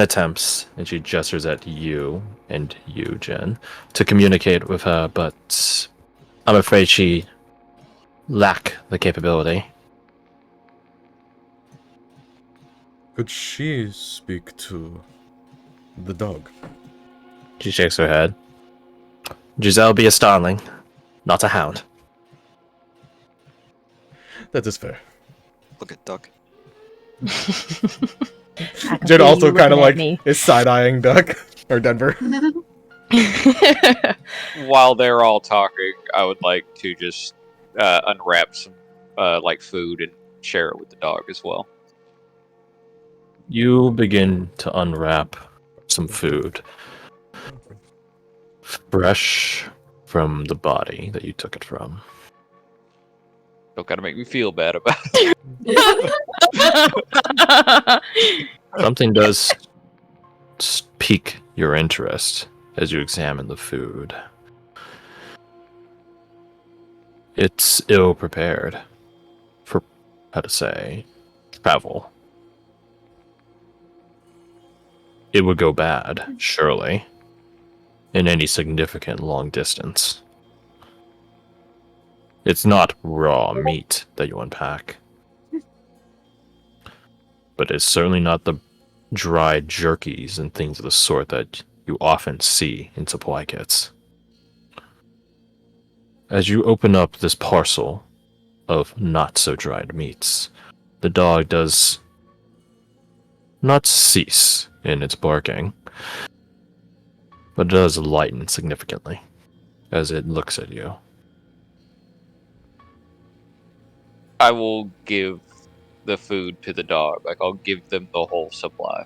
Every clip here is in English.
attempts, and she gestures at you and you, Jen, to communicate with her, but I'm afraid she lack the capability. Could she speak to the dog? She shakes her head. Giselle be a starling, not a hound. That is fair. Look at Duck. Jen also kind of like is side-eyeing Duck or Denver. While they're all talking, I would like to just unwrap some like food and share it with the dog as well. You begin to unwrap some food. Fresh from the body that you took it from. Don't gotta make me feel bad about it. Something does pique your interest as you examine the food. It's ill prepared for, how to say, travel. It would go bad, surely, in any significant long distance. It's not raw meat that you unpack. But it's certainly not the dried jerkies and things of the sort that you often see in supply kits. As you open up this parcel of not-so-dried meats, the dog does not cease in its barking, but it does lighten significantly as it looks at you. I will give the food to the dog. Like, I'll give them the whole supply.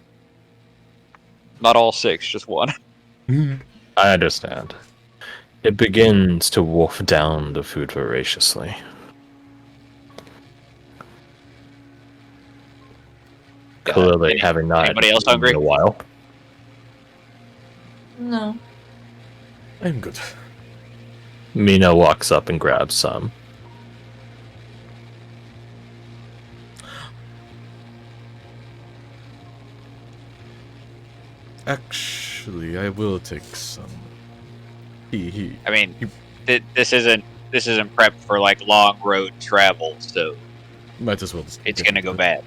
Not all 6, just 1. I understand. It begins to wolf down the food voraciously. Clearly having not Anybody else hungry? in a while. No. I'm good. Mina walks up and grabs some. Actually, I will take some. I mean, this isn't prepped for like long road travel, so might as well. It's gonna go bad.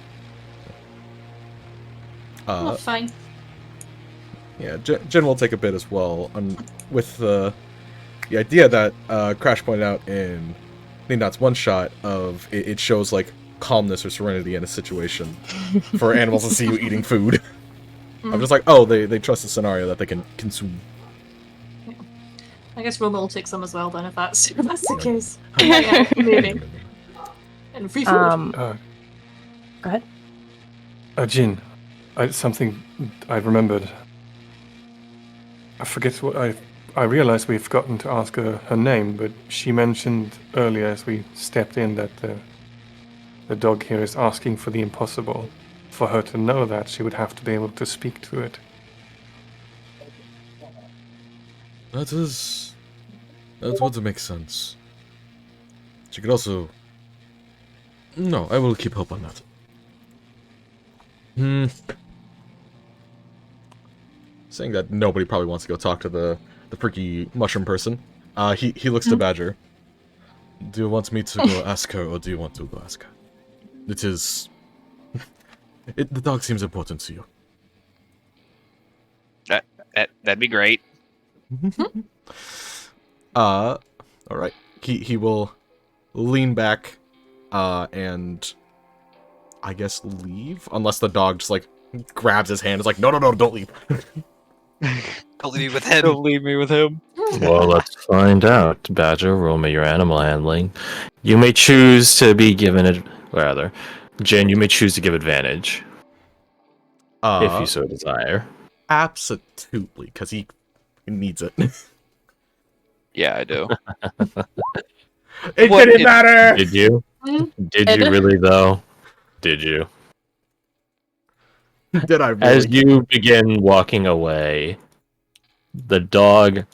Fine. Yeah, Jen will take a bit as well, with the idea that Crash pointed out in Nindot's one shot of it shows like calmness or serenity in a situation for animals to see you eating food. I'm just like, oh, they trust the scenario that they can consume. Yeah. I guess Roma will take some as well then, if that's the case. Yeah, maybe. And free food. Go ahead. Jin, something I remembered. I forget what I realized we've forgotten to ask her name, but she mentioned earlier as we stepped in that the dog here is asking for the impossible. For her to know that, she would have to be able to speak to it. That would make sense. She could also... No, I will keep hope on that. Saying that nobody probably wants to go talk to the freaky mushroom person. He looks to Badger. Do you want me to go ask her, or do you want to go ask her? It is... the dog seems important to you. That'd be great. Alright. He will lean back, and I guess leave? Unless the dog just, like, grabs his hand and is like, no, don't leave. Don't leave me with him. Don't leave me with him. Well, let's find out. Badger, roll me your animal handling. You may choose to be given it, rather. Jen, you may choose to give advantage. If you so desire. Absolutely, because he needs it. Yeah, I do. It didn't matter! Did you? Did you really, though? Did you? Did I really? As you begin walking away, the dog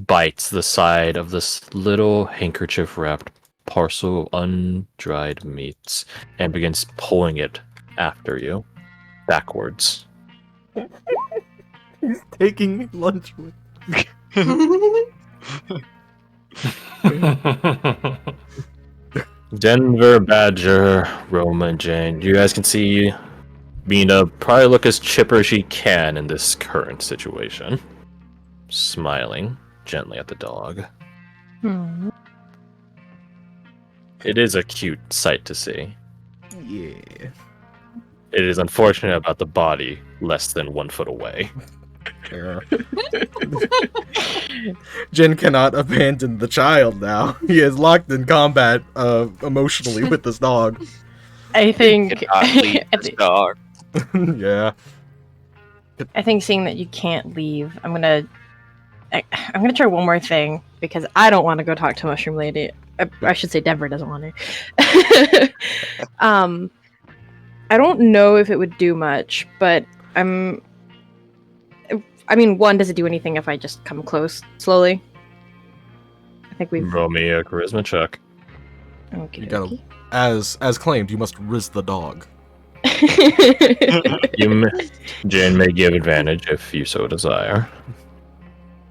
bites the side of this little handkerchief-wrapped parcel of undried meats and begins pulling it after you, backwards. He's taking me lunch with. Denver, Badger, Roma, and Jane. You guys can see Mina probably look as chipper as she can in this current situation. Smiling gently at the dog. Hmm. It is a cute sight to see. Yeah. It is unfortunate about the body less than 1 foot away. Yeah. Jin cannot abandon the child now. He is locked in combat emotionally with this dog. I think Cannot leave this dog. Yeah. I think seeing that you can't leave, I'm gonna try one more thing because I don't want to go talk to Mushroom Lady. I should say Denver doesn't want to. I don't know if it would do much, but I mean, one, does it do anything if I just come close slowly? I think we've. Roll me a charisma check. Okay. You gotta, as claimed, you must riz the dog. Jane may give advantage if you so desire.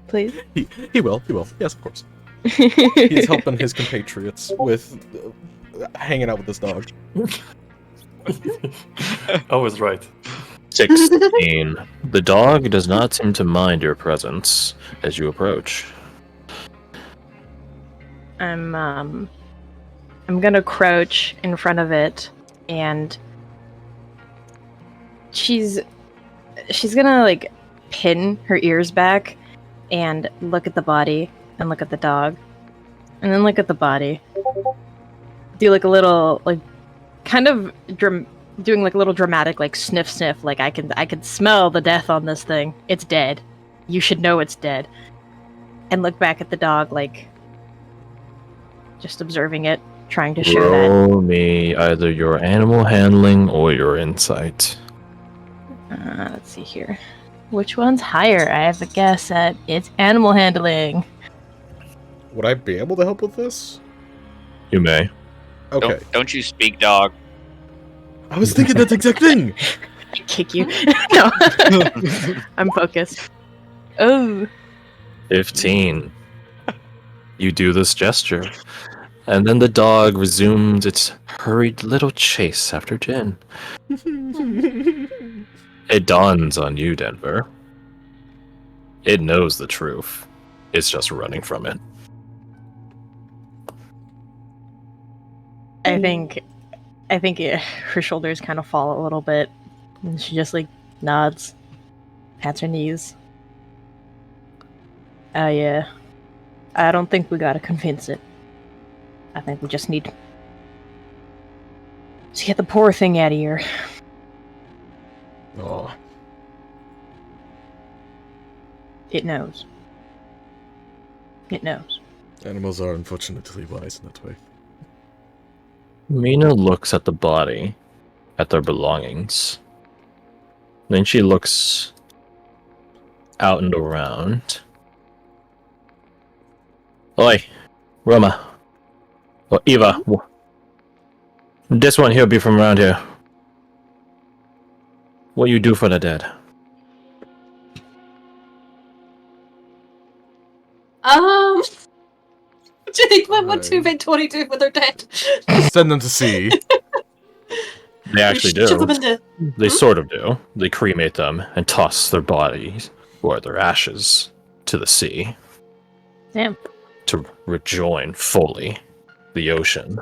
Please. He will. Yes, of course. He's helping his compatriots with hanging out with this dog. I was right. 16. The dog does not seem to mind your presence as you approach. I'm gonna crouch in front of it, and she's gonna like pin her ears back and look at the body and look at the dog and then look at the body, do like a little like kind of doing like a little dramatic like sniff like I can smell the death on this thing. It's dead. You should know it's dead. And look back at the dog like just observing it, trying to show that. Roll me either your animal handling or your insight. Let's see here. Which one's higher? I have a guess at it's animal handling. Would I be able to help with this? You may. Okay. Don't you speak, dog. I was thinking that exact thing. I kick you. No. I'm focused. Oh. 15. You do this gesture, and then the dog resumes its hurried little chase after Jin. It dawns on you, Denver. It knows the truth. It's just running from it. I think her shoulders kind of fall a little bit, and she just like nods, pats her knees. Yeah. I don't think we gotta convince it. I think we just need to get the poor thing out of here. Oh. It knows. It knows. Animals are unfortunately wise in that way. Mina looks at the body, at their belongings. Then she looks out and around. Oi, Roma. Or Eva. This one here be from around here. What you do for the dead? Do you think what two Ventori do when they're dead? Send them to sea. They actually Shove them do. in the... They sort of do. They cremate them and toss their bodies, or their ashes, to the sea. Damn. To rejoin fully the ocean.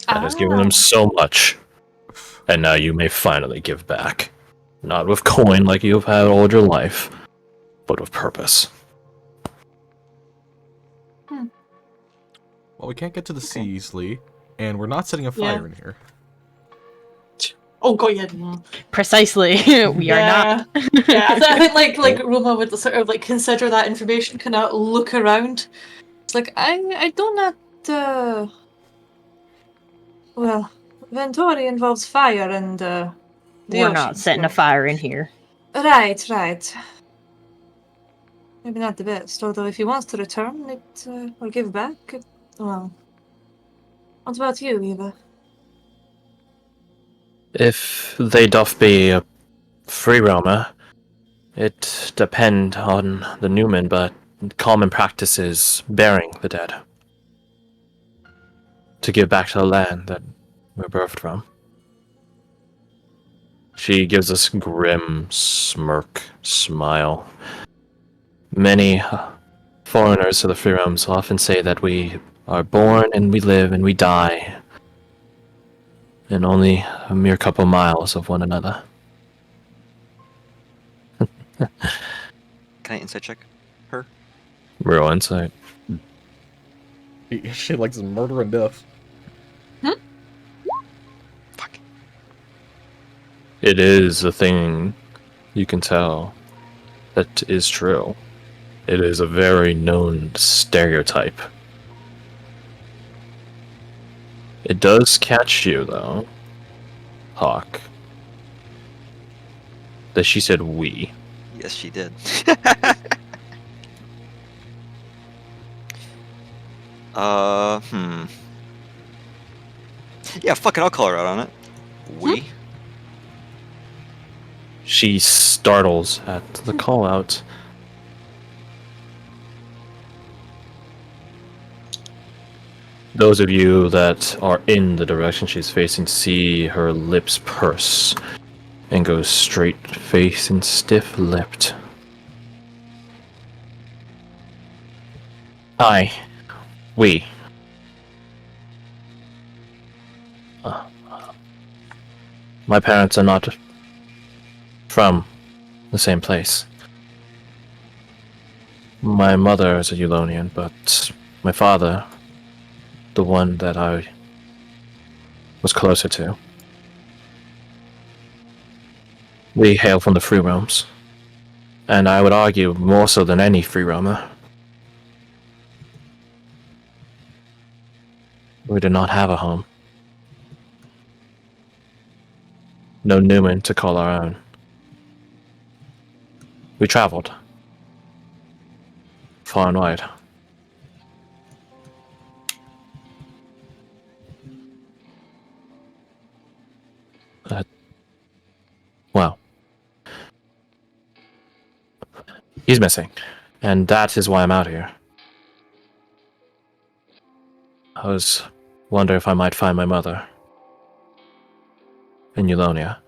That has given them so much. And now you may finally give back. Not with coin like you've had all your life, but with purpose. Well, we can't get to the sea easily, and we're not setting a fire Yeah. in here. Oh god, yeah. No. Precisely. We are not. Yeah, I think like Roma would sort of like consider that information, kind of look around. It's like I don't know. Well, Ventori involves fire and the We're ocean, not setting a so- fire in here. Right. Maybe not the best. Although if he wants to return it or give back, well. What about you, Eva? If they doth be free roamer. It depend on the Newman, but common practice is burying the dead to give back to the land that we're birthed from. She gives this grim smirk smile. Many foreigners to the free realms often say that we are born and we live and we die in only a mere couple miles of one another. Can I insight check her? Real insight. She likes murder and death. Fuck. It is a thing you can tell that is true. It is a very known stereotype. It does catch you, though, Hawk, that she said we. Yes, she did. Yeah, fuck it, I'll call her out on it. We? She startles at the call out. Those of you that are in the direction she's facing see her lips purse and go straight face and stiff-lipped. Hi. We. My parents are not from the same place. My mother is a Eulonian, but my father, the one that I was closer to, we hail from the free realms, and I would argue more so than any free roamer. We did not have a home. No Newman to call our own. We traveled far and wide. Well, he's missing, and that is why I'm out here. I was wondering if I might find my mother in Eulonia.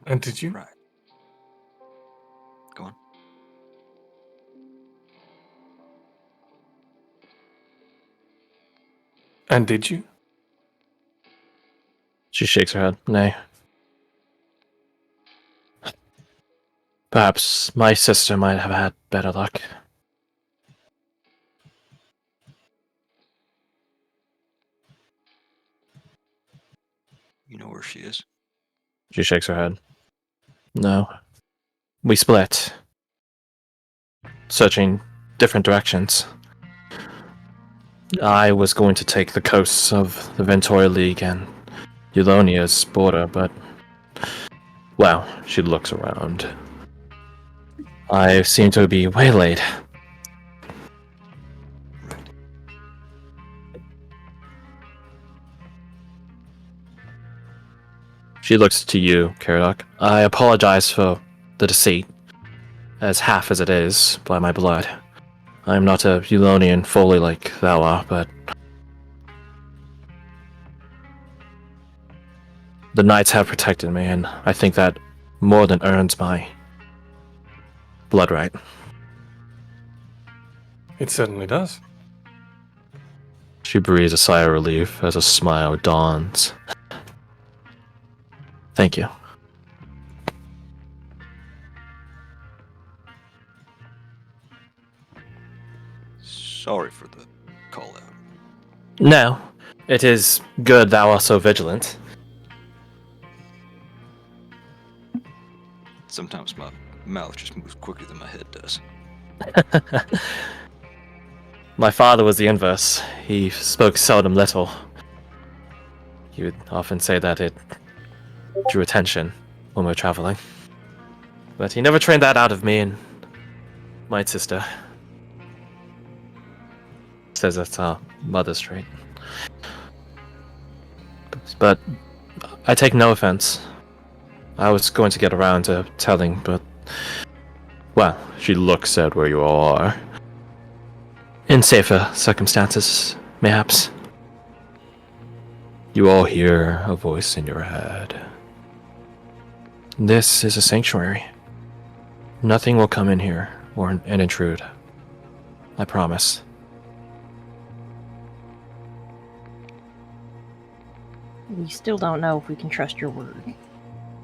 And did you? Right. Go on. And did you? She shakes her head. Nay. Perhaps my sister might have had better luck. You know where she is? She shakes her head. No. We split. Searching different directions. I was going to take the coasts of the Ventoria League and Eulonia's border, but... well, she looks around. I seem to be waylaid. She looks to you, Caradoc. I apologize for the deceit, as half as it is by my blood. I am not a Eulonian fully like thou art, but the knights have protected me, and I think that more than earns my blood right. It certainly does. She breathes a sigh of relief as a smile dawns. Thank you. Sorry for the call out. No, it is good thou art so vigilant. Sometimes my mouth just moves quicker than my head does. My father was the inverse. He spoke seldom little. He would often say that it drew attention when we were traveling. But he never trained that out of me and my sister. says it's a mother's trait. But I take no offense. I was going to get around to telling, but... Well, she looks at where you all are. In safer circumstances, mayhaps. You all hear a voice in your head. This is a sanctuary. Nothing will come in here and intrude. I promise. We still don't know if we can trust your word.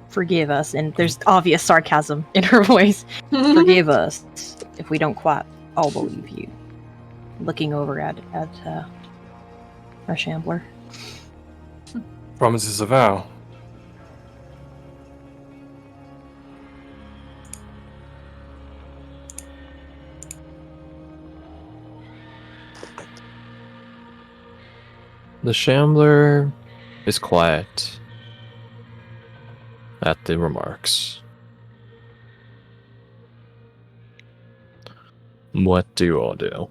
Forgive us, and there's obvious sarcasm in her voice. Forgive us if we don't quite all believe you. Looking over at our Shambler. Promises a vow. The Shambler is quiet at the remarks. What do you all do?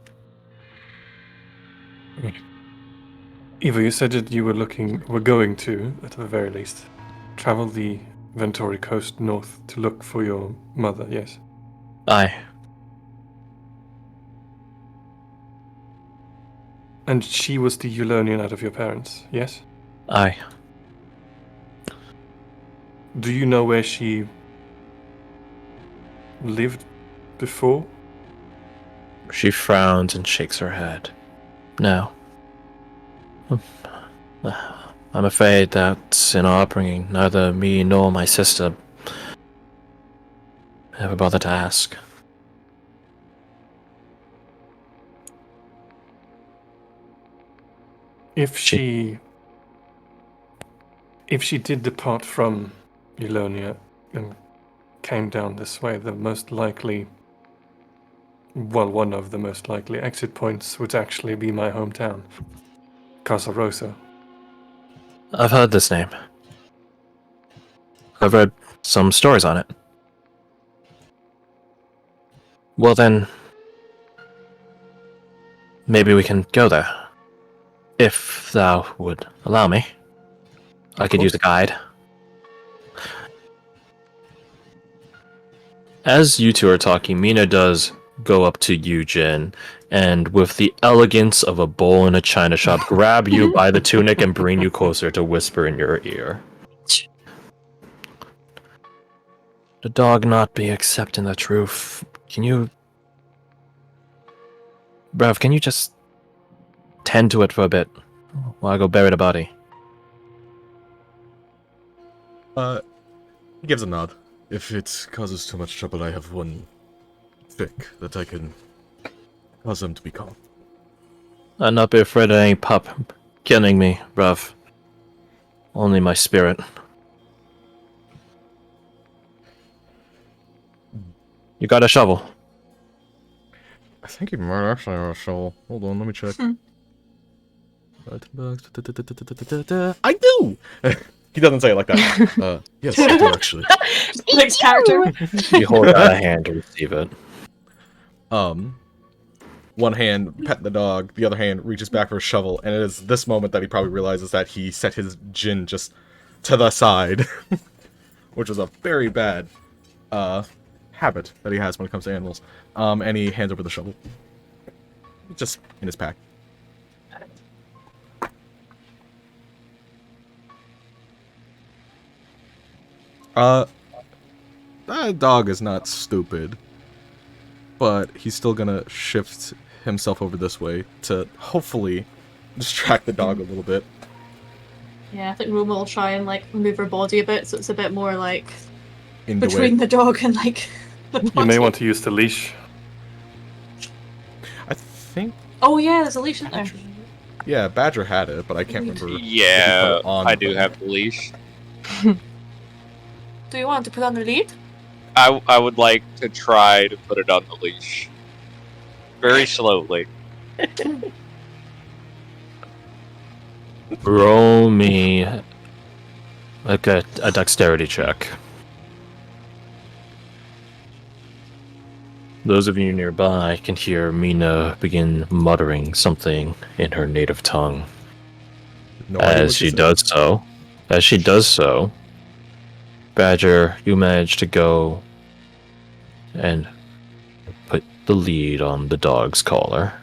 Eva, you said that you were going to, at the very least, travel the Ventori coast north to look for your mother, yes? Aye. And she was the Eulonian out of your parents, yes? Aye. Do you know where she lived before? She frowns and shakes her head. No. I'm afraid that in our upbringing, neither me nor my sister ever bothered to ask. If she did depart from Eulonia and came down this way, the most likely, well, one of the most likely exit points would actually be my hometown, Casa Rosa. I've heard this name. I've read some stories on it. Well then, maybe we can go there. If thou would allow me. I could use a guide. As you two are talking, Mina does go up to you, Jin, and with the elegance of a bull in a china shop, grab you by the tunic and bring you closer to whisper in your ear. The dog not be accepting the truth. Can you... Bruv, can you just tend to it for a bit while I go bury the body? He gives a nod. If it causes too much trouble, I have one trick that I can cause them to be calm. I'd not be afraid of any pup killing me, bruv. Only my spirit. You got a shovel? I think he might actually have a shovel. Hold on, let me check. I do! He doesn't say it like that. Yes, I do actually. Next character. You hold out a hand to receive it. One hand pet the dog, the other hand reaches back for a shovel, and it is this moment that he probably realizes that he set his Jin just to the side. Which was a very bad habit that he has when it comes to animals. And he hands over the shovel. Just in his pack. That dog is not stupid. But he's still gonna shift himself over this way to hopefully distract the dog a little bit. Yeah, I think Roma will try and like move her body a bit so it's a bit more like In the way. between the dog and like the body. You may want to use the leash. I think... Oh yeah, there's a leash in there. Yeah, Badger had it, but I can't remember. if he Yeah, put it on, I do but- have the leash. Do you want to put on the lead? I would like to try to put it on the leash. Very slowly. Roll me like a dexterity check. Those of you nearby can hear Mina begin muttering something in her native tongue. No idea what As she does so, Badger, you manage to go and put the lead on the dog's collar.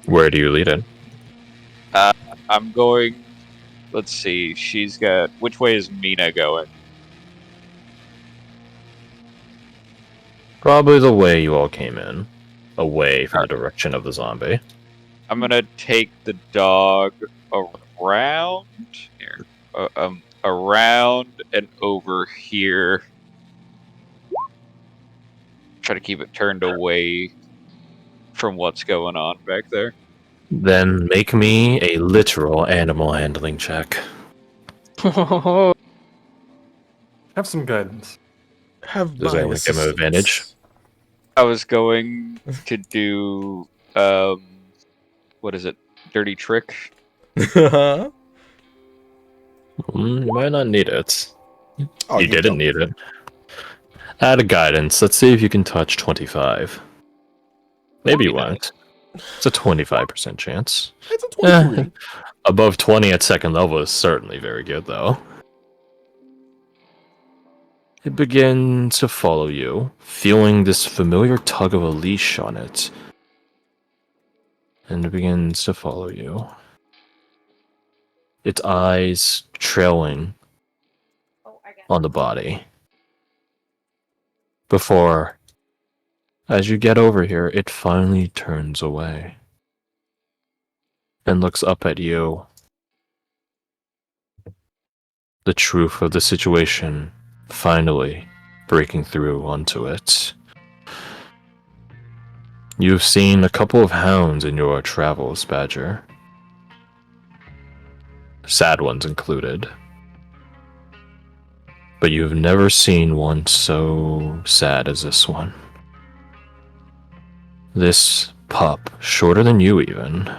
Where do you lead it? I'm going. Let's see. She's got. Which way is Mina going? Probably the way you all came in. Away from the direction of the zombie. I'm gonna take the dog around here, around and over here. Try to keep it turned away from what's going on back there. Then make me a literal animal handling check. Have some guidance. Have Does my anyone give him an advantage? I was going to do what is it? Dirty trick. assistance. You might not need it. Oh, You didn't need it. Add a guidance. Let's see if you can touch 25. Maybe you won't. It's a 25% chance. It's a 23. Above 20 at second level is certainly very good, though. It begins to follow you, feeling this familiar tug of a leash on it. And it begins to follow you. Its eyes trailing on the body. Before, as you get over here, it finally turns away. And looks up at you. The truth of the situation finally breaking through onto it. You've seen a couple of hounds in your travels, Badger. Sad ones included. But you've never seen one so sad as this one. This pup, shorter than you even,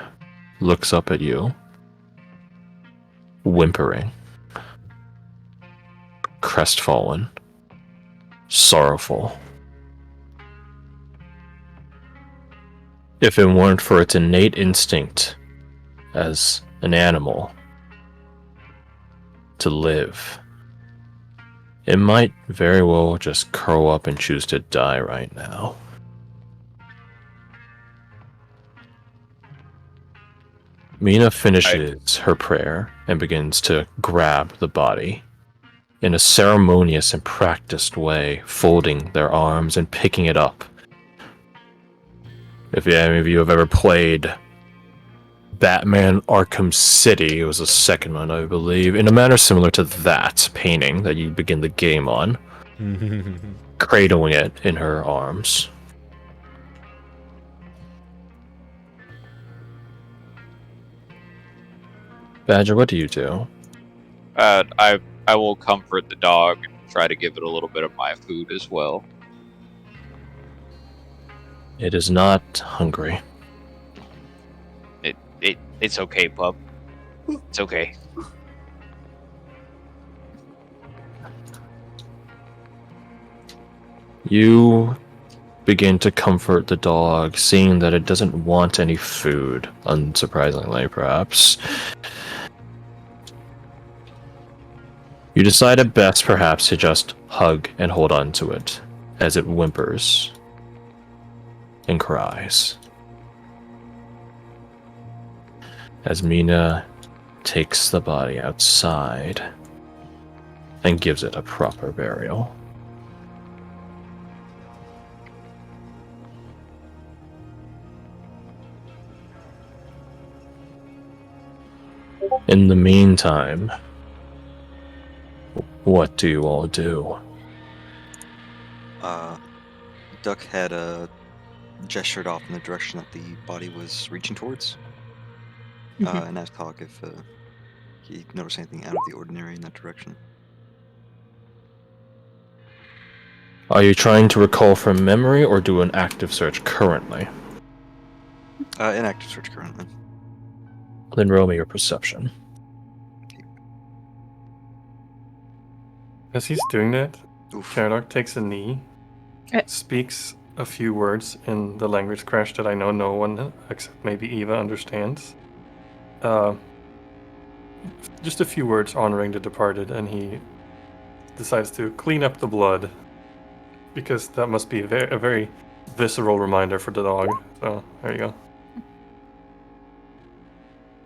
looks up at you, whimpering, crestfallen, sorrowful. If it weren't for its innate instinct as an animal to live, it might very well just curl up and choose to die right now. Mina finishes her prayer and begins to grab the body in a ceremonious and practiced way, folding their arms and picking it up. If any of you have ever played Batman Arkham City, it was the second one, I believe, in a manner similar to that painting that you begin the game on, cradling it in her arms. Badger, what do you do? I will comfort the dog and try to give it a little bit of my food as well. It is not hungry. It's okay, pup. It's okay. You begin to comfort the dog, seeing that it doesn't want any food, unsurprisingly, perhaps. You decide it best, perhaps, to just hug and hold on to it as it whimpers and cries. As Mina takes the body outside and gives it a proper burial. In the meantime, what do you all do? Duck had gestured off in the direction that the body was reaching towards, and asked Hawk if he noticed anything out of the ordinary in that direction. Are you trying to recall from memory or do an active search currently? An active search currently. Then roll me your perception. As he's doing that, Oof. Karadok takes a knee, Eh. speaks a few words in the language crash that I know no one except maybe Eva understands. Just a few words honoring the departed, and he decides to clean up the blood because that must be a very visceral reminder for the dog. So there you go.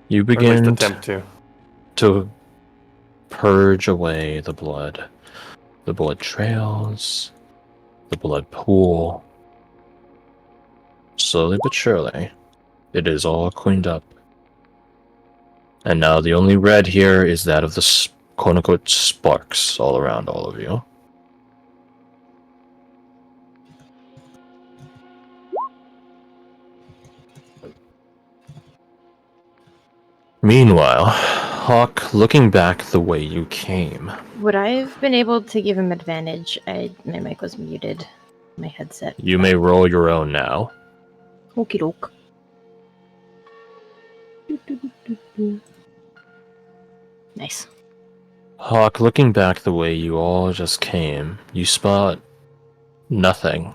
You Or at least begin attempt to. to purge away the blood. The blood trails, the blood pool. Slowly but surely, it is all cleaned up. And now the only red here is that of the quote-unquote sparks all around all of you. Meanwhile, Hawk, looking back the way you came, Would I have been able to give him advantage? My mic was muted. My headset. you may roll your own now. Okie doke. Nice. Hawk, looking back the way you all just came, you spot nothing.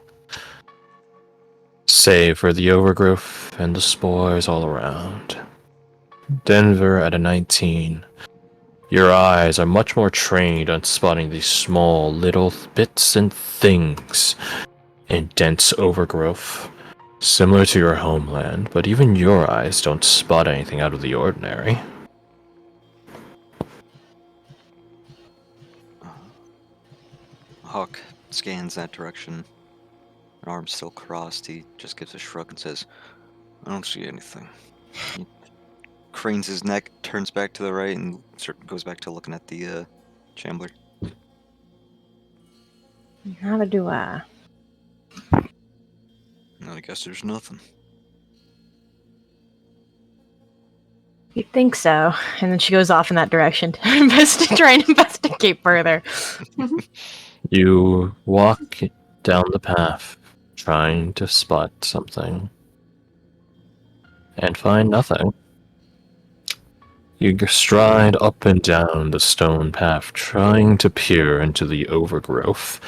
Save for the overgrowth and the spores all around. Denver at a 19. Your eyes are much more trained on spotting these small little bits and things in dense overgrowth, similar to your homeland, but even your eyes don't spot anything out of the ordinary. Hawk scans that direction. An arm still crossed. He just gives a shrug and says, I don't see anything. He cranes his neck, turns back to the right, and goes back to looking at the Shambler. Neither do I. I guess there's nothing. You'd think so. And then she goes off in that direction to try and investigate further. You walk down the path, trying to spot something, and find nothing. You stride up and down the stone path, trying to peer into the overgrowth.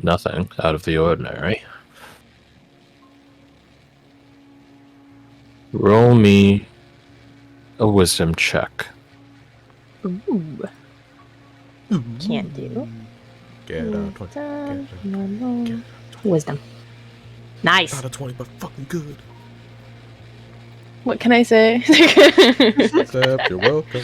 Nothing out of the ordinary. Roll me a wisdom check. Ooh. Can't do. Get a 20. Wisdom. Nice. Not a 20, but fucking good. What can I say? Except you're welcome.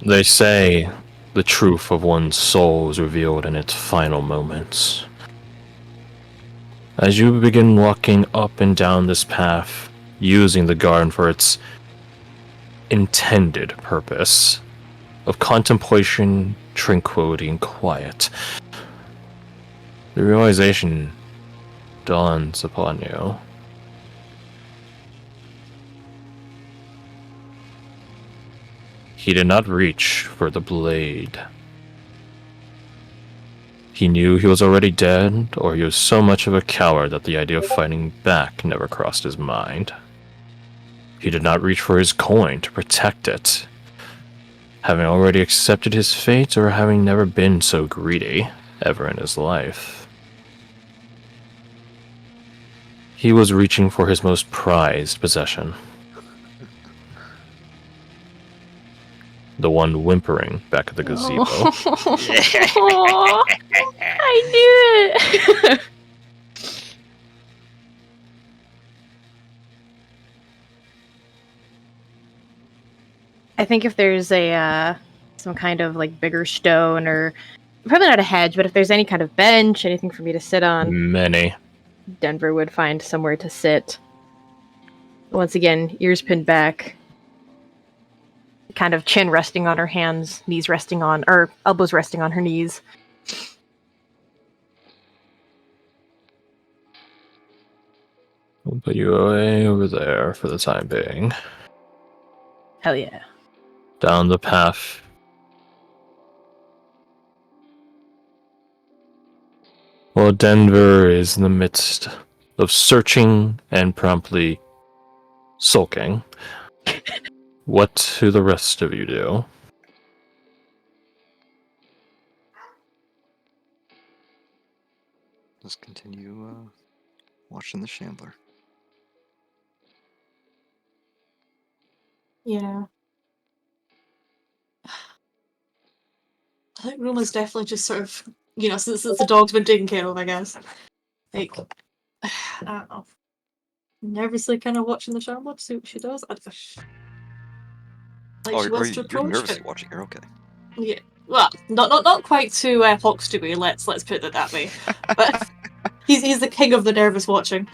They say the truth of one's soul is revealed in its final moments. As you begin walking up and down this path, using the garden for its intended purpose of contemplation, tranquility, and quiet, the realization dawns upon you. He did not reach for the blade. He knew he was already dead, or he was so much of a coward that the idea of fighting back never crossed his mind. He did not reach for his coin to protect it, having already accepted his fate or having never been so greedy ever in his life. He was reaching for his most prized possession. The one whimpering back at the gazebo. Oh, I knew it. I think if there's a some kind of like bigger stone, or probably not a hedge, but if there's any kind of bench, anything for me to sit on, Many. Denver would find somewhere to sit. Once again, ears pinned back, kind of chin resting on her hands, knees resting on, or elbows resting on her knees. We'll put you way over there for the time being. Hell yeah. Down the path. While Denver is in the midst of searching and promptly sulking, What do the rest of you do? Let's continue watching the Shambler. Yeah. I think Ruma's definitely just sort of, since the dog's been taken care of, I guess. Like, I don't know. Nervously kind of watching the Shambler to see what she does. Like she wants to you're approach nervously it. watching her, okay. Yeah. Well, not quite to Hawk's degree. Let's put it that way. But he's the king of the nervous watching.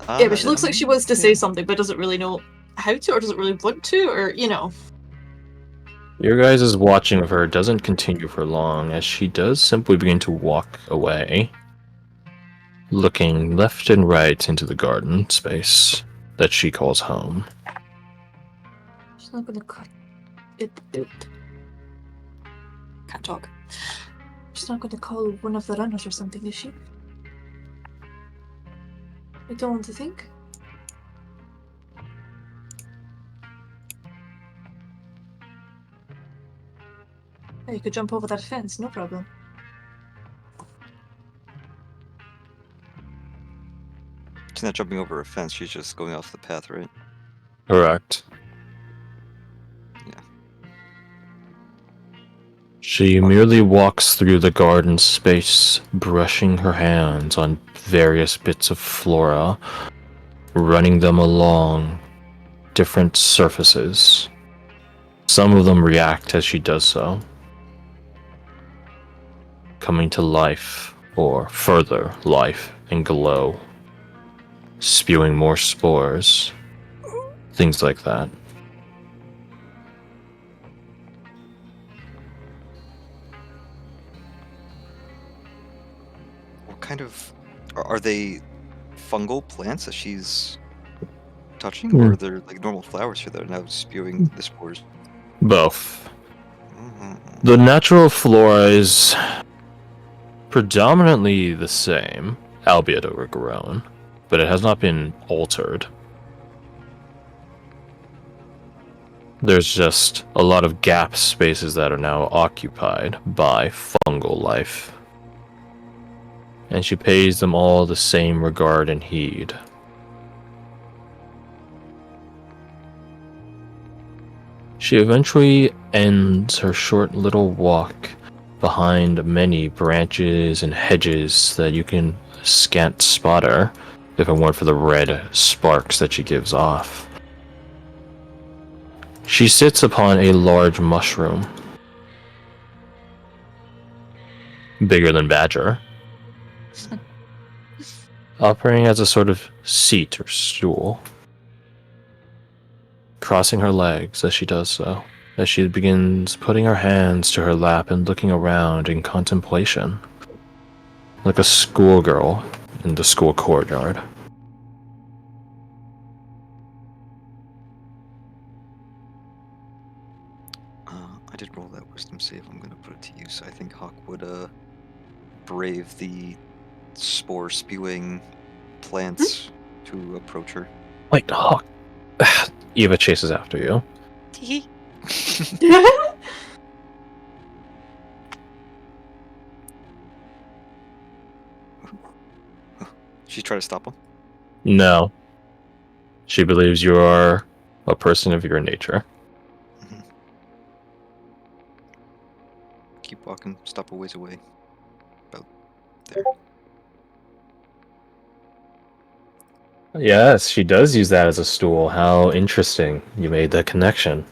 Yeah, but she looks like she wants to say something, but doesn't really know how to, or doesn't really want to, or Your guys' watching of her doesn't continue for long, as she does simply begin to walk away, looking left and right into the garden space that she calls home. She's not gonna cut it. Can't talk. She's not gonna call one of the runners or something, is she? I don't want to think. Yeah, you could jump over that fence, no problem. She's not jumping over a fence, she's just going off the path, right? Correct. Yeah. She merely walks through the garden space, brushing her hands on various bits of flora, running them along different surfaces. Some of them react as she does so, coming to life, or further life, and glow, spewing more spores, things like that. What kind of... Are they fungal plants that she's touching, or are there like normal flowers here that are now spewing the spores? Both. Mhm. The natural flora is predominantly the same, albeit overgrown, but it has not been altered. There's just a lot of gap spaces that are now occupied by fungal life. And she pays them all the same regard and heed. She eventually ends her short little walk behind many branches and hedges that you can scant spot her if it weren't for the red sparks that she gives off. She sits upon a large mushroom, bigger than Badger, operating as a sort of seat or stool, crossing her legs as she does so, as she begins putting her hands to her lap and looking around in contemplation, like a schoolgirl in the school courtyard. I did roll that wisdom save. I'm gonna put it to use. I think Hawk would brave the spore spewing plants to approach her. Wait, Hawk. Eva chases after you. She tried to stop him. No. She believes you are a person of your nature. Keep walking. Stop a ways away. About there. Yes, she does use that as a stool. How interesting. You made that connection.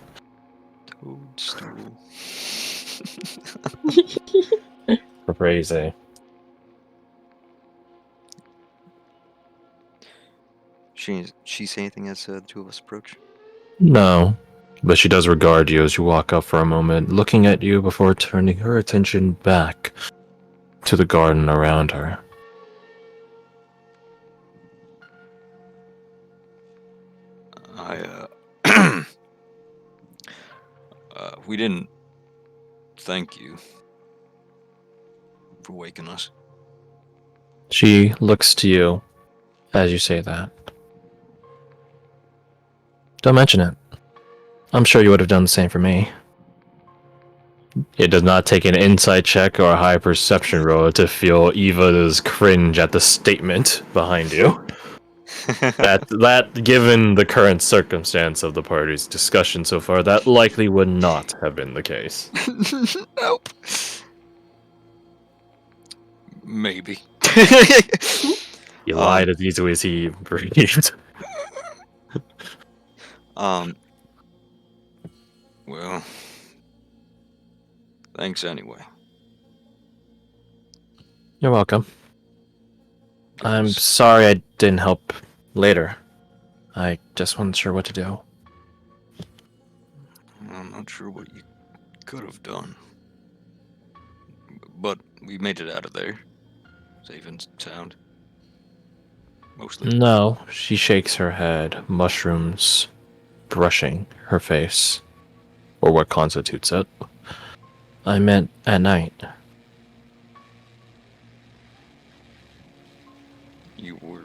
Toadstool. Crazy. She say anything as the two of us approach? No. But she does regard you as you walk up for a moment, looking at you before turning her attention back to the garden around her. We didn't thank you for waking us. She looks to you as you say that. Don't mention it. I'm sure you would have done the same for me. It does not take an insight check or a high perception roll to feel Eva's cringe at the statement behind you. That, given the current circumstance of the party's discussion so far, that likely would not have been the case. Nope. Maybe. He lied as easily as he breathed. Well, thanks anyway. You're welcome. I'm Yes. sorry I didn't help later. I just wasn't sure what to do. I'm not sure what you could have done. But we made it out of there. Safe and sound. Mostly. No, she shakes her head, mushrooms brushing her face, or what constitutes it. I meant at night. You were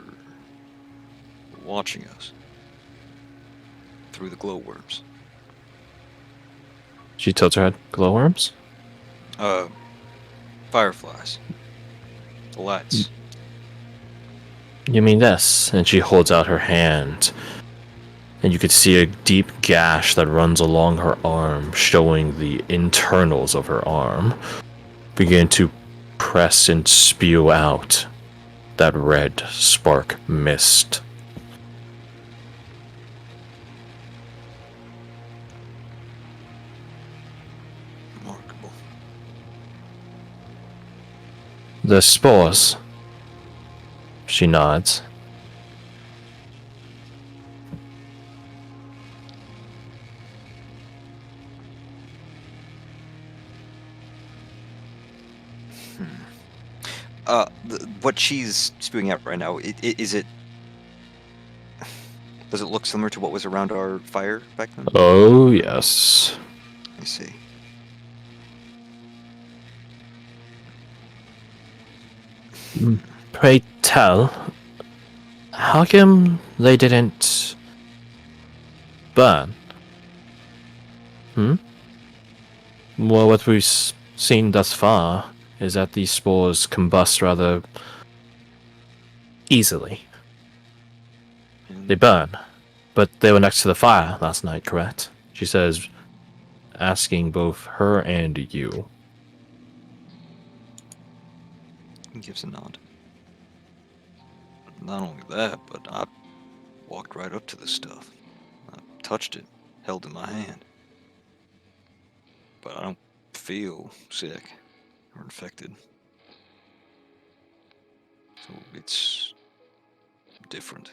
watching us through the glowworms. She tilts her head. Glowworms? Fireflies. The lights. You mean this? And she holds out her hand. And you could see a deep gash that runs along her arm, showing the internals of her arm begin to press and spew out that red spark mist. Remarkable. The spores. She nods. What she's spewing out right now, is it... Does it look similar to what was around our fire back then? Oh, yes. I see. Pray tell, how come they didn't burn? Well, what we've seen thus far is that these spores combust rather easily. They burn, but they were next to the fire last night, correct? She says, asking both her and you. He gives a nod. Not only that, but I walked right up to this stuff. I touched it, held it in my hand. But I don't feel sick or infected. So it's different.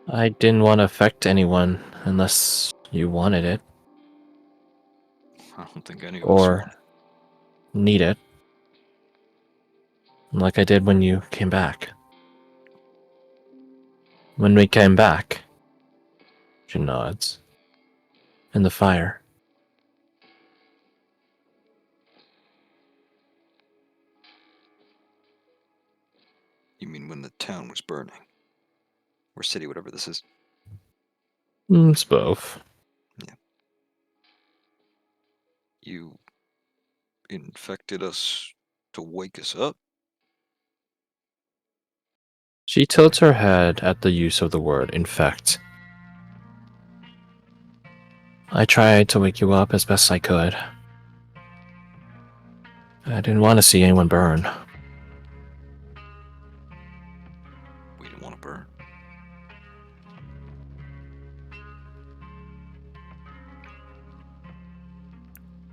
I didn't want to affect anyone unless you wanted it I don't think any of us or want it. need it. Like I did when you came back. When we came back, she nods. In the fire. You mean when the town was burning? Or city, whatever this is. It's both. You infected us to wake us up? She tilts her head at the use of the word infect. I tried to wake you up as best I could. I didn't want to see anyone burn. We didn't want to burn.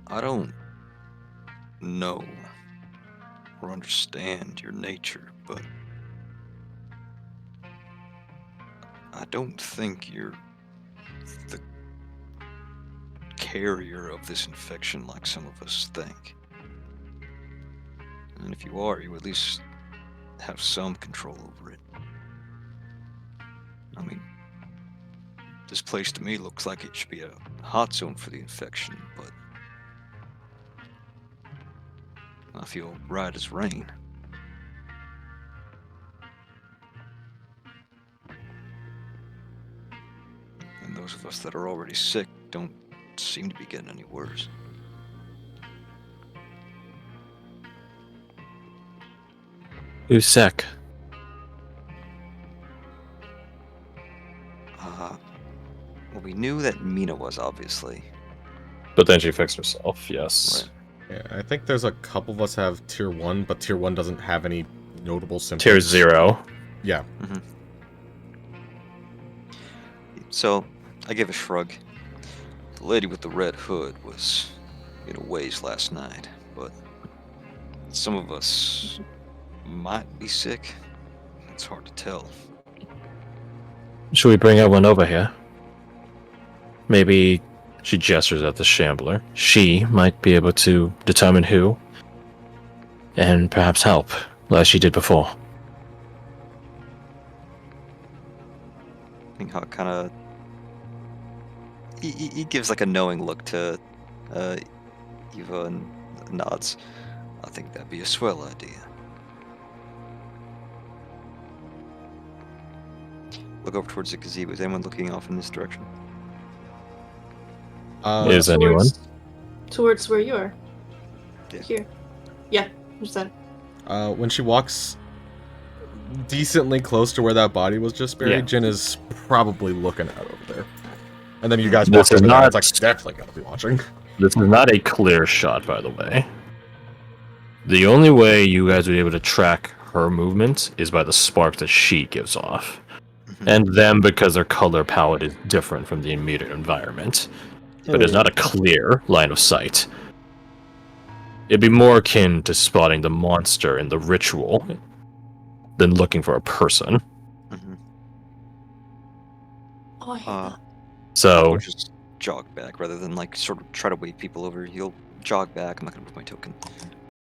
I don't know or understand your nature, but I don't think you're the carrier of this infection like some of us think. And if you are, you at least have some control over it. I mean, this place to me looks like it should be a hot zone for the infection, but I feel right as rain. those of us that are already sick don't seem to be getting any worse. Who's sick? Well, we knew that Mina was, obviously. But then she fixed herself, yes. Right. Yeah, I think there's a couple of us have tier 1, but tier 1 doesn't have any notable symptoms. Tier 0. Yeah. So, I gave a shrug. The lady with the red hood was in a ways last night, but some of us might be sick. It's hard to tell. Should we bring everyone over here? Maybe she gestures at the Shambler. She might be able to determine who, and perhaps help, like she did before. I think how it kind of... He gives like a knowing look to Eva and nods. I think that'd be a swell idea. Look over towards the gazebo. Is anyone looking off in this direction? Is anyone? Towards where you are. Yeah. Here. Yeah, what's that? When she walks decently close to where that body was just buried, Yeah. Jin is probably looking out over there. And then you guys This walk is over there, not- it's like, definitely gotta be watching. This is not a clear shot, by the way. The only way you guys would be able to track her movement is by the spark that she gives off. And them because their color palette is different from the immediate environment. But it's not a clear line of sight. It'd be more akin to spotting the monster in the ritual than looking for a person. Oh, I hate Uh, that. So, Or just jog back rather than like sort of try to wave people over. He'll jog back. I'm not gonna move my token.